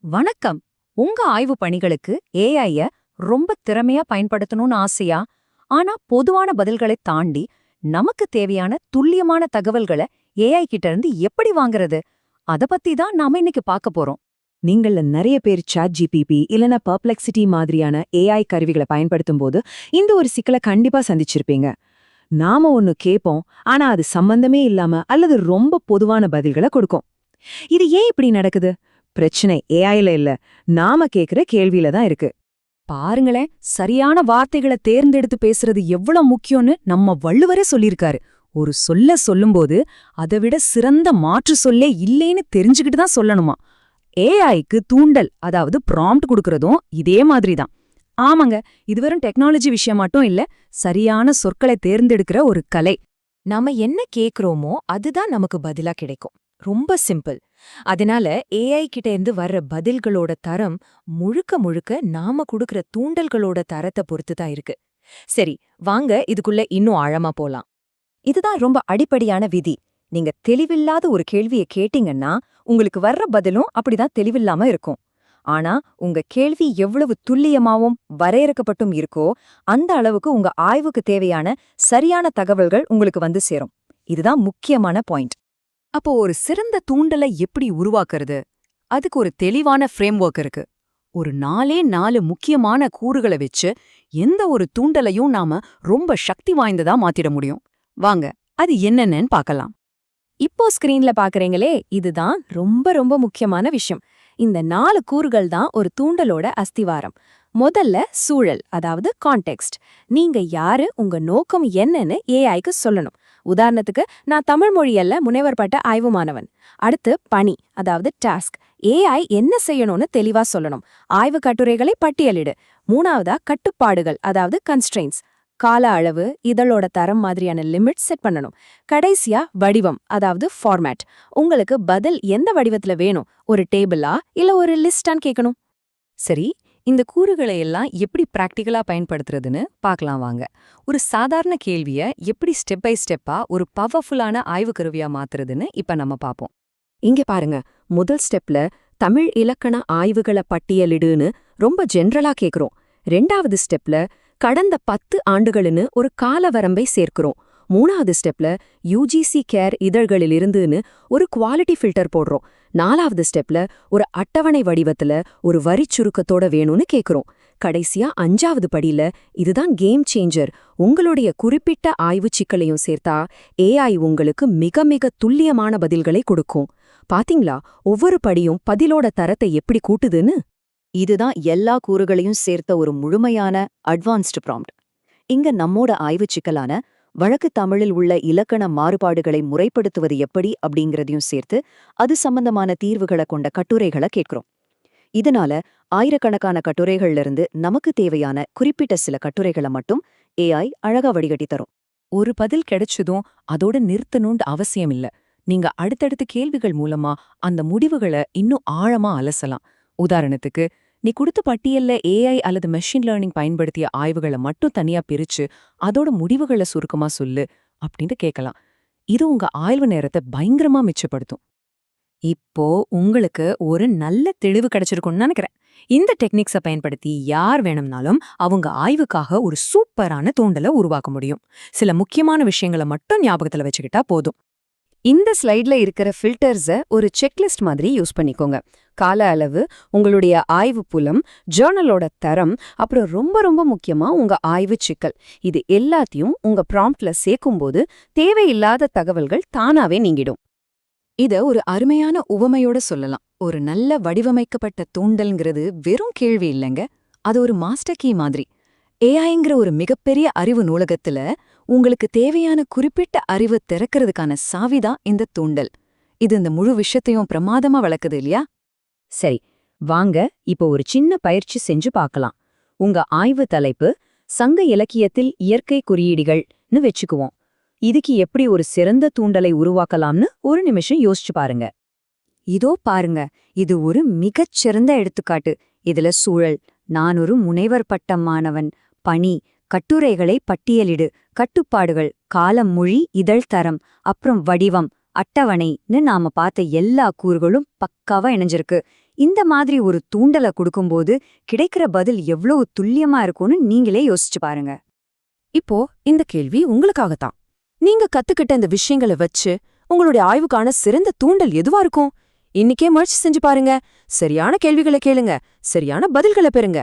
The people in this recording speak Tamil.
வணக்கம். உங்க ஆய்வு பணிகளுக்கு ஏஐய ரொம்ப திறமையா பயன்படுத்தணும்னு ஆசையா? ஆனா பொதுவான பதில்களை தாண்டி நமக்கு தேவையான துல்லியமான தகவல்களை ஏஐ கிட்ட இருந்து எப்படி வாங்குறது? அத பத்தி தான் நாம இன்னைக்கு பார்க்க போறோம். நீங்கள நிறைய பேர் சாட் ஜிபிபி இல்லனா பர்ப்ளெக்சிட்டி மாதிரியான ஏஐ கருவிகளை பயன்படுத்தும் போது இந்த ஒரு சிக்கலை கண்டிப்பா சந்திச்சிருப்பீங்க. நாம ஒன்னு கேட்போம், ஆனா அது சம்பந்தமே இல்லாம அல்லது ரொம்ப பொதுவான பதில்களை கொடுக்கும். இது ஏன் இப்படி நடக்குது? பிரச்சனை ஏஐல இல்ல, நாம கேக்குற கேள்வியில தான் இருக்கு. பாருங்களேன், சரியான வார்த்தைகளை தேர்ந்தெடுத்து பேசுறது எவ்வளவு முக்கியம்னு நம்ம வள்ளுவரே சொல்லியிருக்காரு. ஒரு சொல்ல சொல்லும்போது அதை விட சிறந்த மாற்று சொல்லே இல்லேன்னு தெரிஞ்சுக்கிட்டு தான் சொல்லணுமா. ஏஐக்கு தூண்டல், அதாவது ப்ராம்ப்ட் கொடுக்கறதும் இதே மாதிரி தான். ஆமாங்க, இது வெறும் டெக்னாலஜி விஷயம் மட்டும் இல்ல, சரியான சொற்களை தேர்ந்தெடுக்கிற ஒரு கலை. நாம என்ன கேக்குறோமோ அதுதான் நமக்கு பதிலா கிடைக்கும். ரொம்ப சிம்பிள். அதனால ஏஐ கிட்ட இருந்து வர்ற பதில்களோட தரம் முழுக்க முழுக்க நாம குடுக்கற தூண்டல்களோட தரத்தை பொறுத்து தான் இருக்கு. சரி, வாங்க இதுக்குள்ள இன்னும் ஆழமா போலாம். இதுதான் ரொம்ப அடிப்படையான விதி. நீங்க தெளிவில்லாத ஒரு கேள்வியை கேட்டீங்கன்னா உங்களுக்கு வர்ற பதிலும் அப்படிதான் தெளிவில்லாம இருக்கும். ஆனா உங்க கேள்வி எவ்வளவு துல்லியமாவும் வரையறுக்கப்பட்டும் இருக்கோ அந்த அளவுக்கு உங்க ஆய்வுக்கு தேவையான சரியான தகவல்கள் உங்களுக்கு வந்து சேரும். இதுதான் முக்கியமான பாயிண்ட். அப்போ ஒரு சிறந்த தூண்டலை எப்படி உருவாக்குறது? அதுக்கு ஒரு தெளிவான ஃப்ரேம்வொர்க் இருக்கு. ஒரு 4 முக்கியமான கூறுகளை வச்சு எந்த ஒரு தூண்டலையும் நாம ரொம்ப சக்தி வாய்ந்ததா மாத்திட முடியும். வாங்க, அது என்னென்னு பார்க்கலாம். இப்போ ஸ்கிரீன்ல பாக்குறீங்களே, இதுதான் ரொம்ப ரொம்ப முக்கியமான விஷயம். இந்த 4 கூறுகள் தான் ஒரு தூண்டலோட அஸ்திவாரம். முதல்ல சூழல், அதாவது கான்டெக்ஸ்ட். நீங்க யாரு, உங்க நோக்கம் என்னன்னு ஏஐக்கு சொல்லணும். உதாரணத்துக்கு, நான் தமிழ் மொழியல்ல முனைவர் பட்ட ஆய்வு மாணவன். அடுத்து பணி, அதாவது டாஸ்க். ஏஐ என்ன செய்யணும்னு தெளிவா சொல்லணும். ஆய்வு கட்டுரைகளை பட்டியலிடு. மூணாவதா கட்டுப்பாடுகள், அதாவது கன்ஸ்ட்ரெயின்ஸ். கால அளவு, இதழோட தரம் மாதிரியான லிமிட் செட் பண்ணணும். கடைசியா வடிவம், அதாவது ஃபார்மேட். உங்களுக்கு பதில் எந்த வடிவத்துல வேணும்? ஒரு டேபிளா இல்ல ஒரு லிஸ்டான்னு கேட்கணும். சரி, இந்த கூறுகளை எல்லாம் எப்படி பிராக்டிகலா பயன்படுத்துறதுன்னு பார்க்கலாம் வாங்க. ஒரு சாதாரண கேள்விய எப்படி ஸ்டெப் பை ஸ்டெப்பா ஒரு பவர்ஃபுல்லான ஆய்வு கருவியா மாத்துறதுன்னு இப்ப நம்ம பார்ப்போம். இங்க பாருங்க, முதல் ஸ்டெப்ல தமிழ் இலக்கண ஆய்வுகளை பட்டியலிடுன்னு ரொம்ப ஜென்ரலா கேக்குறோம். 2வது ஸ்டெப்ல கடந்த 10 ஆண்டுகள்னு ஒரு கால வரம்பை சேர்க்கிறோம். 3வது ஸ்டெப்ல யுஜிசி கேர் இதழ்களிலிருந்துன்னு ஒரு குவாலிட்டி ஃபில்டர் போடுறோம். 4வது ஸ்டெப்ல ஒரு அட்டவணை வடிவத்துல ஒரு வரிச் சுருக்கத்தோட வேணும்னு கேக்குறோம். கடைசியா 5வது படியில, இதுதான் கேம் சேஞ்சர், உங்களுடைய குறிப்பிட்ட ஆய்வு சிக்கலையும் சேர்த்தா ஏஐ உங்களுக்கு மிக மிக துல்லியமான பதில்களை கொடுக்கும். பாத்தீங்களா, ஒவ்வொரு படியும் பதிலோட தரத்தை எப்படி கூட்டுதுன்னு? இதுதான் எல்லா கூறுகளையும் சேர்த்த ஒரு முழுமையான அட்வான்ஸ்டு ப்ராம்ப்ட். இங்க நம்மோட ஆய்வு சிக்கலான வழக்கு தமிழில் உள்ள இலக்கண மாறுபாடுகளை முறைப்படுத்துவது எப்படி அப்படிங்கிறதையும் சேர்த்து அது சம்பந்தமான தீர்வுகளை கொண்ட கட்டுரைகளை கேட்கிறோம். இதனால ஆயிரக்கணக்கான கட்டுரைகள்ல இருந்து நமக்கு தேவையான குறிப்பிட்ட சில கட்டுரைகளை மட்டும் ஏஐ அழகா வடிகட்டி தரும். ஒரு பதில் கிடைச்சதும் அதோட நிறுத்தணும்னு அவசியம் இல்ல. நீங்க அடுத்தடுத்த கேள்விகள் மூலமா அந்த முடிவுகளை இன்னும் ஆழமா அலசலாம். உதாரணத்துக்கு, நீ கொடுத்த பட்டியல்ல ஏஐ அல்லது மெஷின் லேர்னிங் பயன்படுத்திய ஆய்வுகளை மட்டும் தனியா பிரிச்சு அதோட முடிவுகளை சுருக்கமா சொல்லு அப்படின்னு கேட்கலாம். இது உங்க ஆய்வு நேரத்தை பயங்கரமா மிச்சப்படுத்தும். இப்போ உங்களுக்கு ஒரு நல்ல தெளிவு கிடைச்சிருக்கும்னு நினைக்கிறேன். இந்த டெக்னிக்ஸை பயன்படுத்தி யார் வேணும்னாலும் அவங்க ஆய்வுக்காக ஒரு சூப்பரான தூண்டலை உருவாக்க முடியும். சில முக்கியமான விஷயங்களை மட்டும் ஞாபகத்துல வச்சுக்கிட்டா போதும். இந்த ஸ்லைட்ல இருக்கிற ஃபில்டர்ஸை ஒரு செக்லிஸ்ட் மாதிரி யூஸ் பண்ணிக்கோங்க. கால அளவு, உங்களுடைய ஆய்வு புலம், ஜேர்னலோட தரம், அப்புறம் ரொம்ப ரொம்ப முக்கியமா உங்க ஆய்வு சிக்கல். இது எல்லாத்தையும் உங்க ப்ராம்ப்ட்ல சேர்க்கும்போது தேவையில்லாத தகவல்கள் தானாவே நீங்கிடும். இத ஒரு அருமையான உவமையோட சொல்லலாம். ஒரு நல்ல வடிவமைக்கப்பட்ட தூண்டல்ங்கிறது வெறும் கேள்வி இல்லைங்க, அது ஒரு மாஸ்டர் கீ மாதிரி. ஏஐங்கிற ஒரு மிகப்பெரிய அறிவு நூலகத்துல உங்களுக்கு தேவையான குறிப்பிட்ட அறிவு திறக்கிறதுக்கான சாவிதான் இந்த தூண்டல். இது இந்த முழு விஷயத்தையும் பிரமாதமா வளர்க்குது இல்லையா? சரி, வாங்க இப்போ ஒரு சின்ன பயிற்சி செஞ்சு பார்க்கலாம். உங்க ஆய்வு தலைப்பு சங்க இலக்கியத்தில் இயற்கை குறியீடுகள்னு வச்சுக்குவோம். இதுக்கு எப்படி ஒரு சிறந்த தூண்டலை உருவாக்கலாம்னு ஒரு நிமிஷம் யோசிச்சு பாருங்க. இதோ பாருங்க, இது ஒரு மிகச்சிறந்த எடுத்துக்காட்டு. இதுல சூழல், நான் ஒரு முனைவர் பட்டம் மாணவன், பணி, கட்டுரைகளை பட்டியலிடு, கட்டுப்பாடுகள், காலம், மொழி, இதழ் தரம், அப்புறம் வடிவம், அட்டவணைன்னு நாம பார்த்த எல்லா கூறுகளும் பக்காவா இணைஞ்சிருக்கு. இந்த மாதிரி ஒரு தூண்டலை கொடுக்கும்போது கிடைக்கிற பதில் எவ்வளவு துல்லியமா இருக்கும்னு நீங்களே யோசிச்சு பாருங்க. இப்போ இந்த கேள்வி உங்களுக்காகத்தான். நீங்க கத்துக்கிட்ட இந்த விஷயங்களை வச்சு உங்களுடைய ஆய்வுக்கான சிறந்த தூண்டல் எதுவா இருக்கும்? இன்னிக்கே முயற்சி செஞ்சு பாருங்க. சரியான கேள்விகளை கேளுங்க, சரியான பதில்களை பெறுங்க.